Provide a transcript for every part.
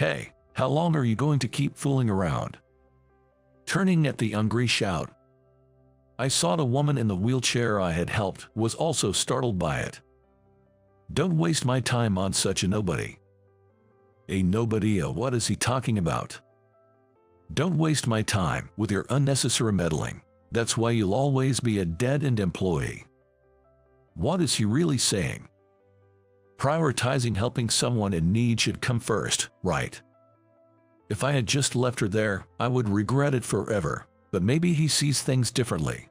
Hey, how long are you going to keep fooling around? Turning at the angry shout, I saw the woman in the wheelchair I had helped was also startled by it. Don't waste my time on such a nobody. A nobody? What is he talking about? Don't waste my time with your unnecessary meddling. That's why you'll always be a dead-end employee. What is he really saying? Prioritizing helping someone in need should come first, right? If I had just left her there, I would regret it forever, but maybe he sees things differently.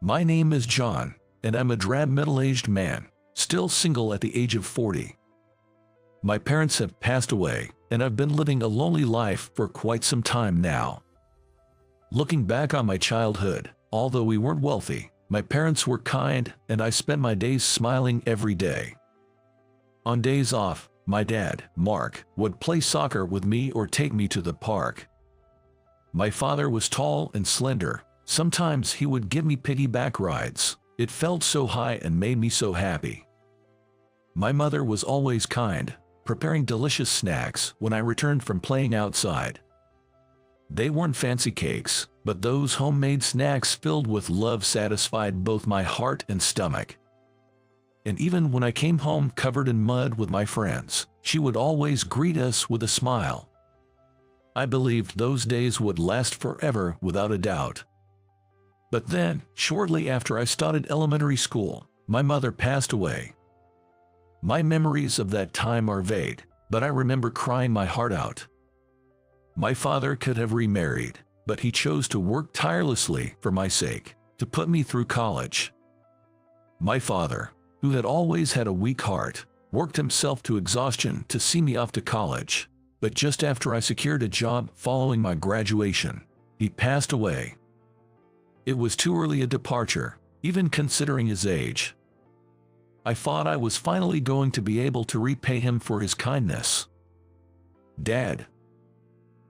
My name is John, and I'm a drab middle-aged man, still single at the age of 40. My parents have passed away, and I've been living a lonely life for quite some time now. Looking back on my childhood, although we weren't wealthy, my parents were kind, and I spent my days smiling every day. On days off, my dad, Mark, would play soccer with me or take me to the park. My father was tall and slender. Sometimes he would give me piggyback rides. It felt so high and made me so happy. My mother was always kind, preparing delicious snacks when I returned from playing outside. They weren't fancy cakes, but those homemade snacks filled with love satisfied both my heart and stomach. And even when I came home covered in mud with my friends, she would always greet us with a smile. I believed those days would last forever without a doubt. But then, shortly after I started elementary school, my mother passed away. My memories of that time are vague, but I remember crying my heart out. My father could have remarried, but he chose to work tirelessly for my sake, to put me through college. My father, who had always had a weak heart, worked himself to exhaustion to see me off to college, but just after I secured a job following my graduation, he passed away. It was too early a departure, even considering his age. I thought I was finally going to be able to repay him for his kindness. Dad.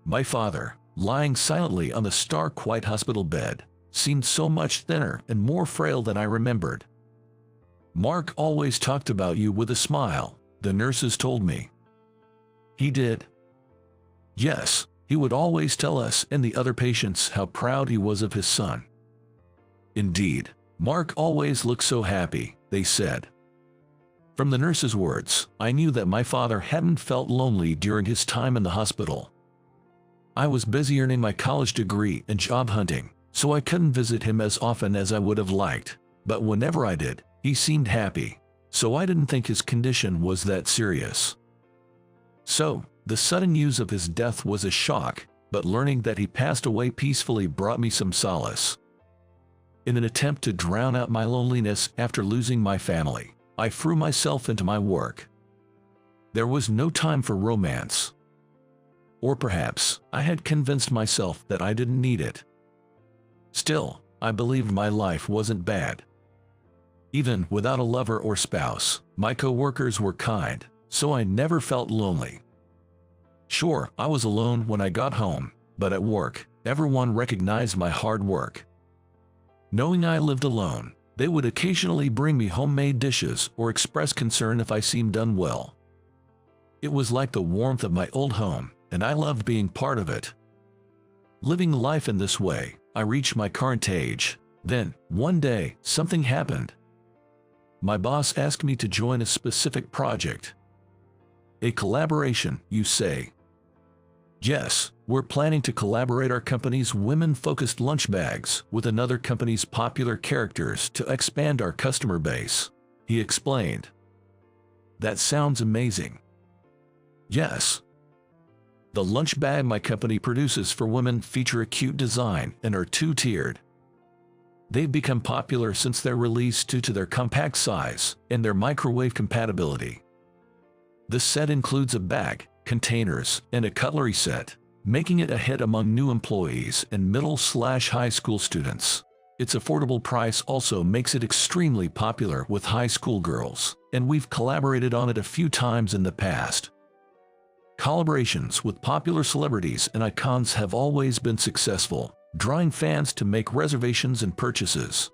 My father, lying silently on the stark white hospital bed, seemed so much thinner and more frail than I remembered. Mark always talked about you with a smile, the nurses told me. He did. Yes, he would always tell us and the other patients how proud he was of his son. Indeed, Mark always looked so happy, they said. From the nurses' words, I knew that my father hadn't felt lonely during his time in the hospital. I was busy earning my college degree and job hunting, so I couldn't visit him as often as I would have liked, but whenever I did, he seemed happy, so I didn't think his condition was that serious. So, the sudden news of his death was a shock, but learning that he passed away peacefully brought me some solace. In an attempt to drown out my loneliness after losing my family, I threw myself into my work. There was no time for romance. Or perhaps I had convinced myself that I didn't need it. Still, I believed my life wasn't bad. Even without a lover or spouse, my co-workers were kind, so I never felt lonely. Sure, I was alone when I got home, but at work, everyone recognized my hard work. Knowing I lived alone, they would occasionally bring me homemade dishes or express concern if I seemed unwell. It was like the warmth of my old home, and I loved being part of it. Living life in this way, I reached my current age. Then, one day, something happened. My boss asked me to join a specific project. A collaboration, you say? Yes, we're planning to collaborate our company's women-focused lunch bags with another company's popular characters to expand our customer base, he explained. That sounds amazing. Yes. The lunch bag my company produces for women feature a cute design and are two-tiered. They've become popular since their release due to their compact size and their microwave compatibility. The set includes a bag, containers, and a cutlery set, making it a hit among new employees and middle/high school students. Its affordable price also makes it extremely popular with high school girls, and we've collaborated on it a few times in the past. Collaborations with popular celebrities and icons have always been successful, drawing fans to make reservations and purchases.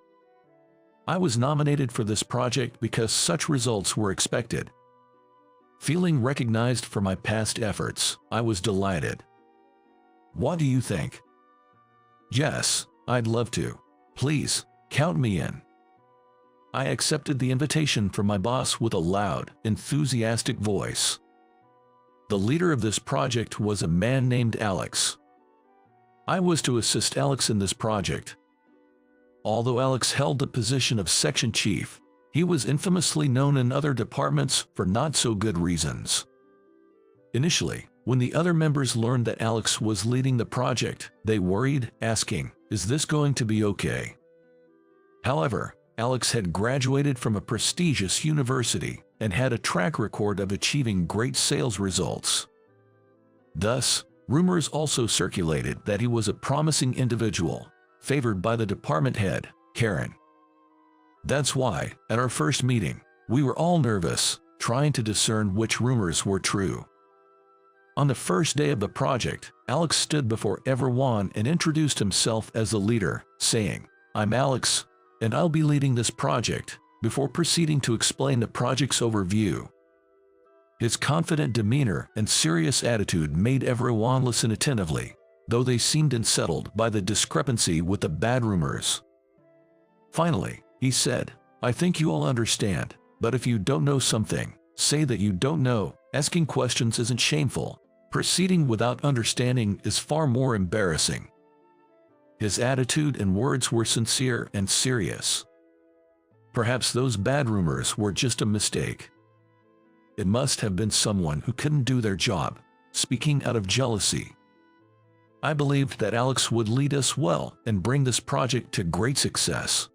I was nominated for this project because such results were expected. Feeling recognized for my past efforts, I was delighted. What do you think? Yes, I'd love to. Please, count me in. I accepted the invitation from my boss with a loud, enthusiastic voice. The leader of this project was a man named Alex. I was to assist Alex in this project. Although Alex held the position of section chief, he was infamously known in other departments for not so good reasons. Initially, when the other members learned that Alex was leading the project, they worried, asking, "Is this going to be okay?" However, Alex had graduated from a prestigious university and had a track record of achieving great sales results. Thus, rumors also circulated that he was a promising individual, favored by the department head, Karen. That's why, at our first meeting, we were all nervous, trying to discern which rumors were true. On the first day of the project, Alex stood before everyone and introduced himself as the leader, saying, "I'm Alex, and I'll be leading this project," before proceeding to explain the project's overview. His confident demeanor and serious attitude made everyone listen attentively, though they seemed unsettled by the discrepancy with the bad rumors. Finally, he said, "I think you all understand, but if you don't know something, say that you don't know. Asking questions isn't shameful. Proceeding without understanding is far more embarrassing." His attitude and words were sincere and serious. Perhaps those bad rumors were just a mistake. It must have been someone who couldn't do their job, speaking out of jealousy. I believed that Alex would lead us well and bring this project to great success.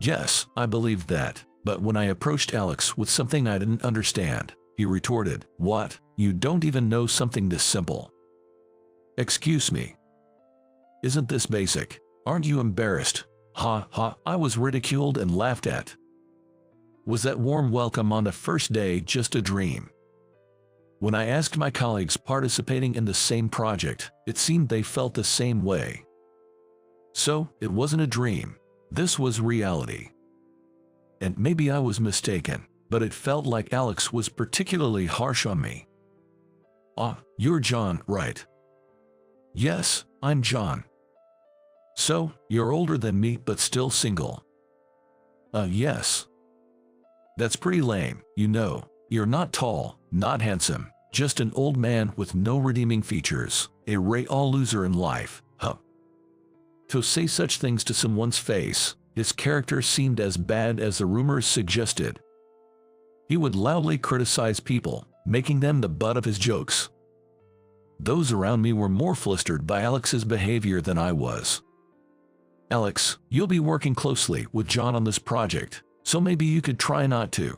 Yes, I believed that, but when I approached Alex with something I didn't understand, he retorted, "What? You don't even know something this simple? Excuse me. Isn't this basic? Aren't you embarrassed?" Ha ha, I was ridiculed and laughed at. Was that warm welcome on the first day just a dream? When I asked my colleagues participating in the same project, it seemed they felt the same way. So, it wasn't a dream. This was reality. And maybe I was mistaken, but it felt like Alex was particularly harsh on me. "Ah, you're John, right?" "Yes, I'm John." "So, you're older than me but still single?" Yes." "That's pretty lame, you know. You're not tall, not handsome, just an old man with no redeeming features, a all loser in life, huh?" To say such things to someone's face, his character seemed as bad as the rumors suggested. He would loudly criticize people, making them the butt of his jokes. Those around me were more flustered by Alex's behavior than I was. "Alex, you'll be working closely with John on this project, so maybe you could try not to."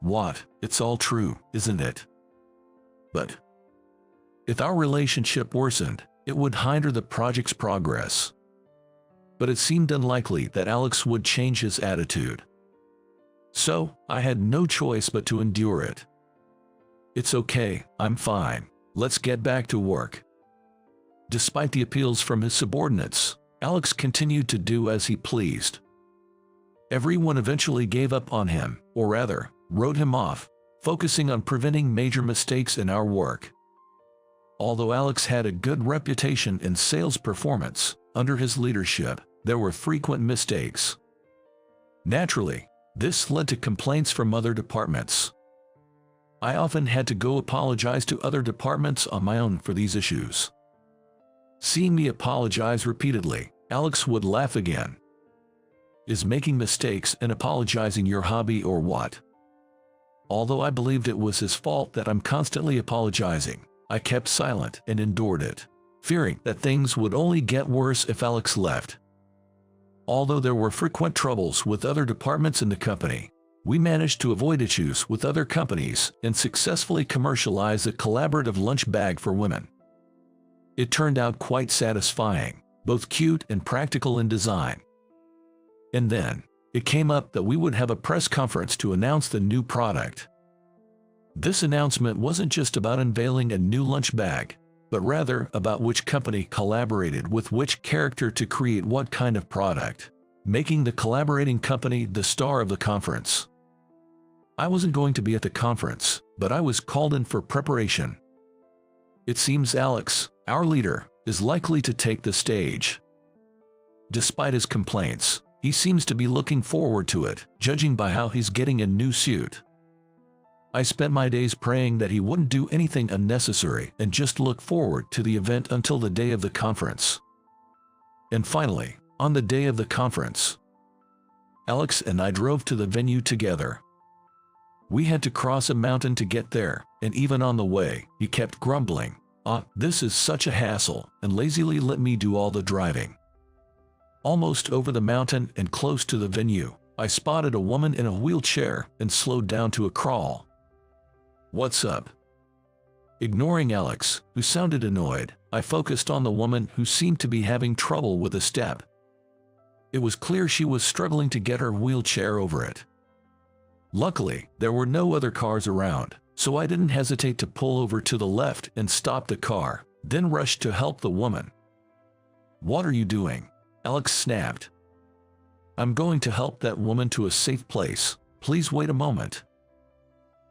"What? It's all true, isn't it? But if our relationship worsened, it would hinder the project's progress." But it seemed unlikely that Alex would change his attitude. So, I had no choice but to endure it. "It's okay, I'm fine. Let's get back to work." Despite the appeals from his subordinates, Alex continued to do as he pleased. Everyone eventually gave up on him, or rather, wrote him off, focusing on preventing major mistakes in our work. Although Alex had a good reputation in sales performance, under his leadership, there were frequent mistakes. Naturally, this led to complaints from other departments. I often had to go apologize to other departments on my own for these issues. Seeing me apologize repeatedly, Alex would laugh again. "Is making mistakes and apologizing your hobby or what?" Although I believed it was his fault that I'm constantly apologizing, I kept silent and endured it, fearing that things would only get worse if Alex left. Although there were frequent troubles with other departments in the company, we managed to avoid issues with other companies and successfully commercialize a collaborative lunch bag for women. It turned out quite satisfying, both cute and practical in design. And then, it came up that we would have a press conference to announce the new product. This announcement wasn't just about unveiling a new lunch bag, but rather about which company collaborated with which character to create what kind of product, making the collaborating company the star of the conference. I wasn't going to be at the conference, but I was called in for preparation. It seems Alex, our leader, is likely to take the stage. Despite his complaints, he seems to be looking forward to it, judging by how he's getting a new suit. I spent my days praying that he wouldn't do anything unnecessary and just look forward to the event until the day of the conference. And finally, on the day of the conference, Alex and I drove to the venue together. We had to cross a mountain to get there, and even on the way, he kept grumbling, this is such a hassle, and lazily let me do all the driving. Almost over the mountain and close to the venue, I spotted a woman in a wheelchair and slowed down to a crawl. "What's up?" Ignoring Alex, who sounded annoyed, I focused on the woman who seemed to be having trouble with a step. It was clear she was struggling to get her wheelchair over it. Luckily, there were no other cars around, so I didn't hesitate to pull over to the left and stop the car, then rushed to help the woman. "What are you doing?" Alex snapped. "I'm going to help that woman to a safe place. Please wait a moment,"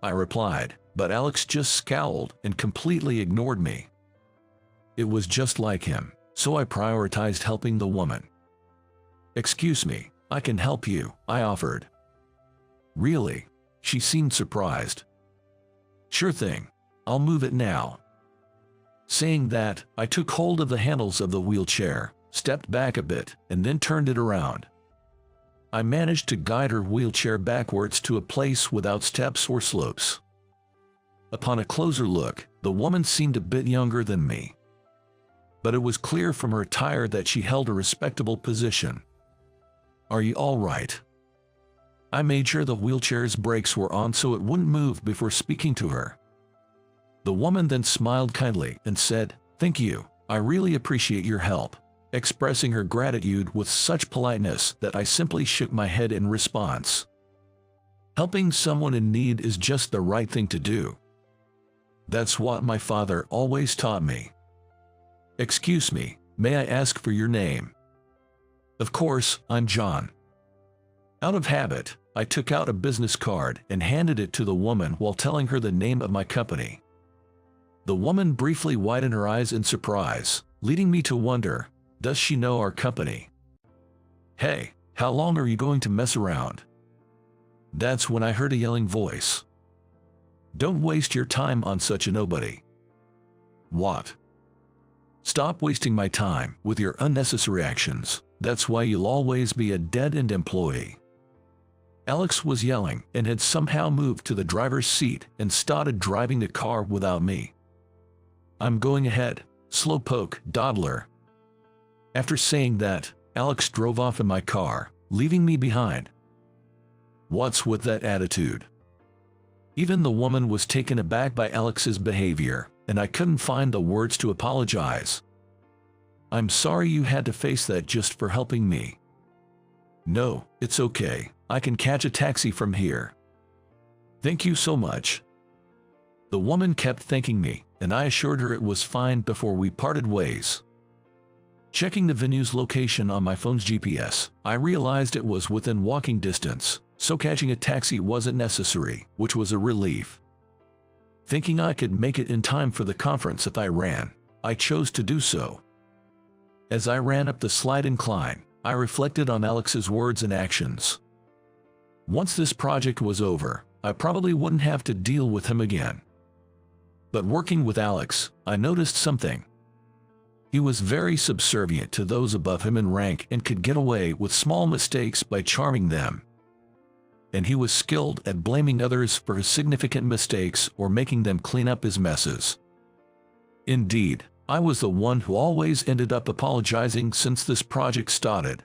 I replied, but Alex just scowled and completely ignored me. It was just like him, so I prioritized helping the woman. "Excuse me, I can help you," I offered. "Really?" She seemed surprised. "Sure thing, I'll move it now." Saying that, I took hold of the handles of the wheelchair, stepped back a bit, and then turned it around. I managed to guide her wheelchair backwards to a place without steps or slopes. Upon a closer look, the woman seemed a bit younger than me. But it was clear from her attire that she held a respectable position. "Are you all right?" I made sure the wheelchair's brakes were on so it wouldn't move before speaking to her. The woman then smiled kindly and said, "Thank you, I really appreciate your help," expressing her gratitude with such politeness that I simply shook my head in response. Helping someone in need is just the right thing to do. That's what my father always taught me. "Excuse me, may I ask for your name?" "Of course, I'm John." Out of habit, I took out a business card and handed it to the woman while telling her the name of my company. The woman briefly widened her eyes in surprise, leading me to wonder, does she know our company? "Hey, how long are you going to mess around?" That's when I heard a yelling voice. "Don't waste your time on such a nobody." "What?" "Stop wasting my time with your unnecessary actions. That's why you'll always be a dead-end employee." Alex was yelling and had somehow moved to the driver's seat and started driving the car without me. "I'm going ahead, slowpoke, dawdler." After saying that, Alex drove off in my car, leaving me behind. What's with that attitude? Even the woman was taken aback by Alex's behavior, and I couldn't find the words to apologize. "I'm sorry you had to face that just for helping me." "No, it's okay. I can catch a taxi from here." "Thank you so much." The woman kept thanking me, and I assured her it was fine before we parted ways. Checking the venue's location on my phone's GPS, I realized it was within walking distance, so catching a taxi wasn't necessary, which was a relief. Thinking I could make it in time for the conference if I ran, I chose to do so. As I ran up the slight incline, I reflected on Alex's words and actions. Once this project was over, I probably wouldn't have to deal with him again. But working with Alex, I noticed something. He was very subservient to those above him in rank and could get away with small mistakes by charming them. And he was skilled at blaming others for his significant mistakes or making them clean up his messes. Indeed, I was the one who always ended up apologizing since this project started.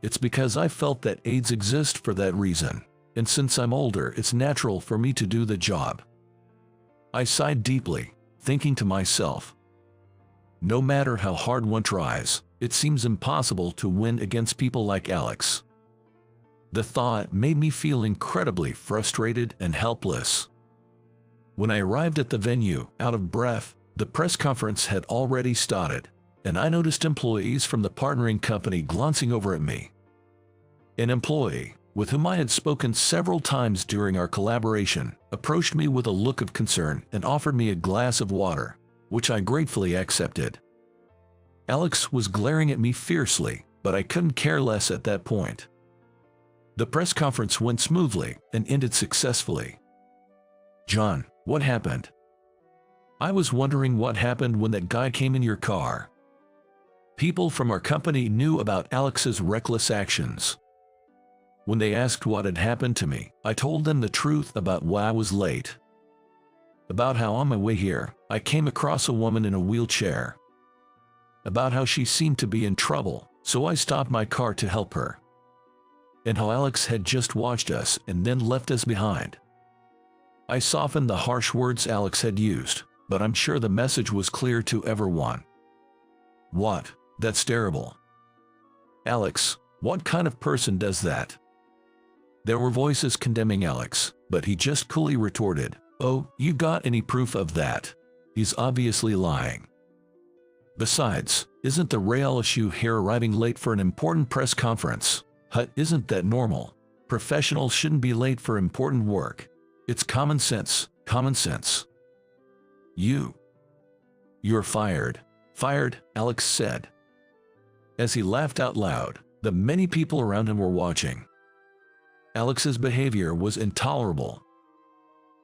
It's because I felt that aides exist for that reason, and since I'm older, it's natural for me to do the job. I sighed deeply, thinking to myself, no matter how hard one tries, it seems impossible to win against people like Alex. The thought made me feel incredibly frustrated and helpless. When I arrived at the venue, out of breath, the press conference had already started, and I noticed employees from the partnering company glancing over at me. An employee, with whom I had spoken several times during our collaboration, approached me with a look of concern and offered me a glass of water, which I gratefully accepted. Alex was glaring at me fiercely, but I couldn't care less at that point. The press conference went smoothly and ended successfully. John, what happened? I was wondering what happened when that guy came in your car. People from our company knew about Alex's reckless actions. When they asked what had happened to me, I told them the truth about why I was late. About how on my way here, I came across a woman in a wheelchair. About how she seemed to be in trouble, so I stopped my car to help her. And how Alex had just watched us and then left us behind. I softened the harsh words Alex had used, but I'm sure the message was clear to everyone. What? That's terrible. Alex, what kind of person does that? There were voices condemning Alex, but he just coolly retorted, "Oh, you got any proof of that? He's obviously lying. Besides, isn't the real issue here arriving late for an important press conference? Isn't that normal? Professionals shouldn't be late for important work. It's common sense, common sense." You're fired. Fired, Alex said. As he laughed out loud, the many people around him were watching. Alex's behavior was intolerable.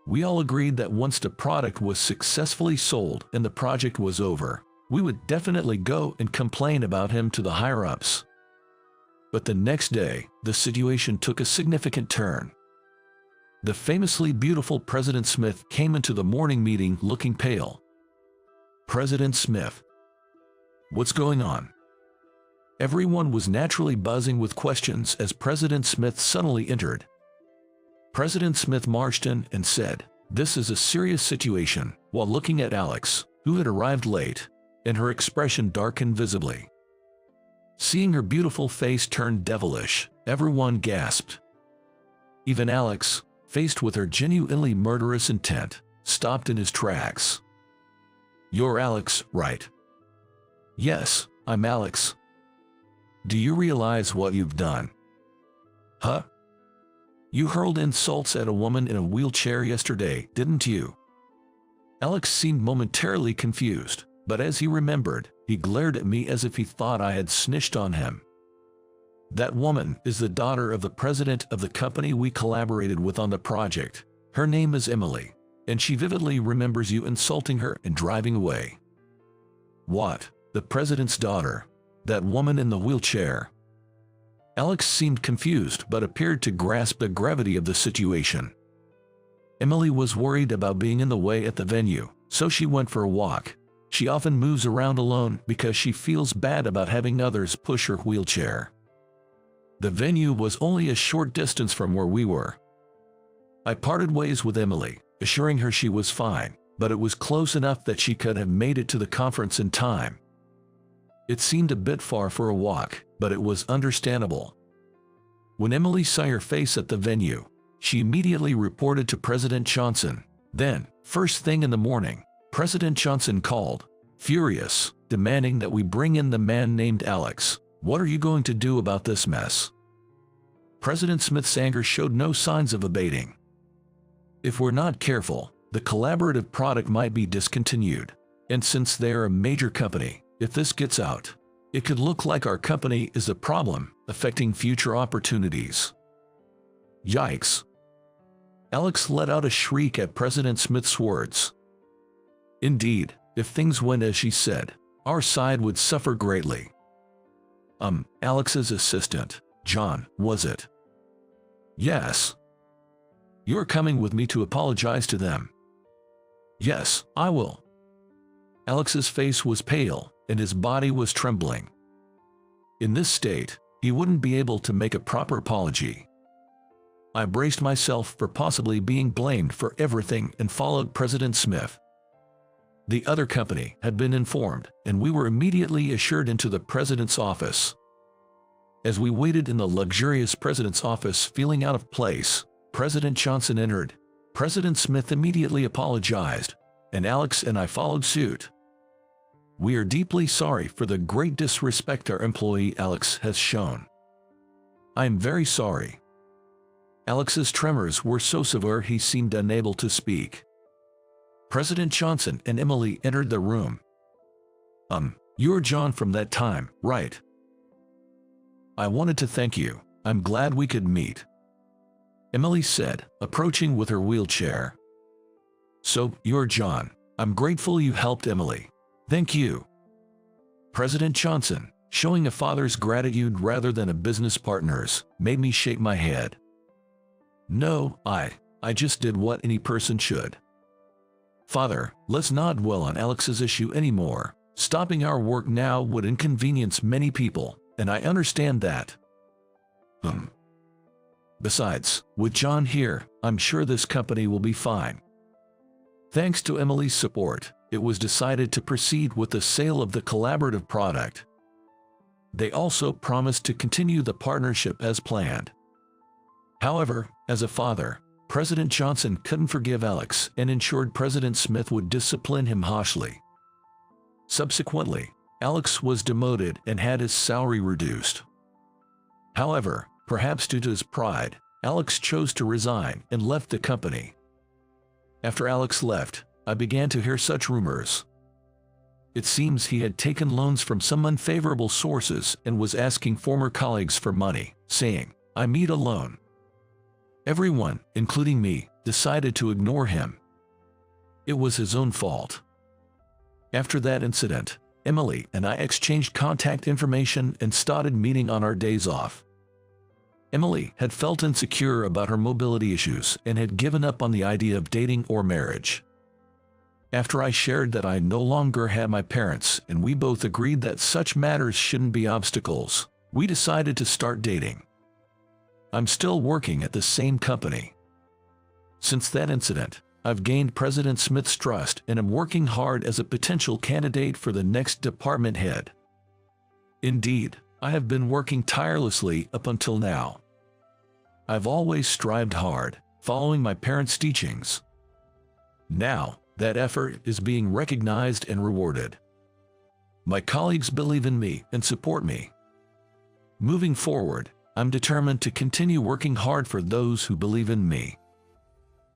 We all agreed that once the product was successfully sold and the project was over, we would definitely go and complain about him to the higher-ups. But the next day, the situation took a significant turn. The famously beautiful President Smith came into the morning meeting looking pale. President Smith. What's going on? Everyone was naturally buzzing with questions as President Smith suddenly entered. President Smith marched in and said, "This is a serious situation," while looking at Alex, who had arrived late, and her expression darkened visibly. Seeing her beautiful face turn devilish, everyone gasped. Even Alex, faced with her genuinely murderous intent, stopped in his tracks. "You're Alex, right?" "Yes, I'm Alex." "Do you realize what you've done?" "You hurled insults at a woman in a wheelchair yesterday, didn't you?" Alex seemed momentarily confused, but as he remembered, he glared at me as if he thought I had snitched on him. "That woman is the daughter of the president of the company we collaborated with on the project. Her name is Emily, and she vividly remembers you insulting her and driving away." "What? The president's daughter? That woman in the wheelchair?" Alex seemed confused but appeared to grasp the gravity of the situation. "Emily was worried about being in the way at the venue, so she went for a walk. She often moves around alone because she feels bad about having others push her wheelchair. The venue was only a short distance from where we were. I parted ways with Emily, assuring her she was fine, but it was close enough that she could have made it to the conference in time. It seemed a bit far for a walk, but it was understandable. When Emily saw your face at the venue, she immediately reported to President Johnson. Then, first thing in the morning, President Johnson called, furious, demanding that we bring in the man named Alex. What are you going to do about this mess?" President Smith's anger showed no signs of abating. "If we're not careful, the collaborative product might be discontinued. And since they're a major company, if this gets out, it could look like our company is the problem, affecting future opportunities." Yikes! Alex let out a shriek at President Smith's words. Indeed, if things went as she said, our side would suffer greatly. Alex's assistant, John, was it?" "Yes." "You're coming with me to apologize to them." "Yes, I will." Alex's face was pale, and his body was trembling. In this state, he wouldn't be able to make a proper apology. I braced myself for possibly being blamed for everything and followed President Smith. The other company had been informed, and we were immediately ushered into the president's office. As we waited in the luxurious president's office feeling out of place, President Johnson entered. President Smith immediately apologized, and Alex and I followed suit. "We are deeply sorry for the great disrespect our employee Alex has shown." "I am very sorry." Alex's tremors were so severe he seemed unable to speak. President Johnson and Emily entered the room. You're John from that time, right? I wanted to thank you. I'm glad we could meet, Emily said, approaching with her wheelchair. So, you're John. I'm grateful you helped Emily. Thank you. President Johnson, showing a father's gratitude rather than a business partner's, made me shake my head. No, I just did what any person should. Father, let's not dwell on Alex's issue anymore. Stopping our work now would inconvenience many people, and I understand that. Besides, with John here, I'm sure this company will be fine. Thanks to Emily's support, it was decided to proceed with the sale of the collaborative product. They also promised to continue the partnership as planned. However, as a father, President Johnson couldn't forgive Alex and ensured President Smith would discipline him harshly. Subsequently, Alex was demoted and had his salary reduced. However, perhaps due to his pride, Alex chose to resign and left the company. After Alex left, I began to hear such rumors. It seems he had taken loans from some unfavorable sources and was asking former colleagues for money, saying, "I need a loan." Everyone, including me, decided to ignore him. It was his own fault. After that incident, Emily and I exchanged contact information and started meeting on our days off. Emily had felt insecure about her mobility issues and had given up on the idea of dating or marriage. After I shared that I no longer had my parents and we both agreed that such matters shouldn't be obstacles, we decided to start dating. I'm still working at the same company. Since that incident, I've gained President Smith's trust and am working hard as a potential candidate for the next department head. Indeed, I have been working tirelessly up until now. I've always strived hard, following my parents' teachings. Now, that effort is being recognized and rewarded. My colleagues believe in me and support me. Moving forward, I'm determined to continue working hard for those who believe in me.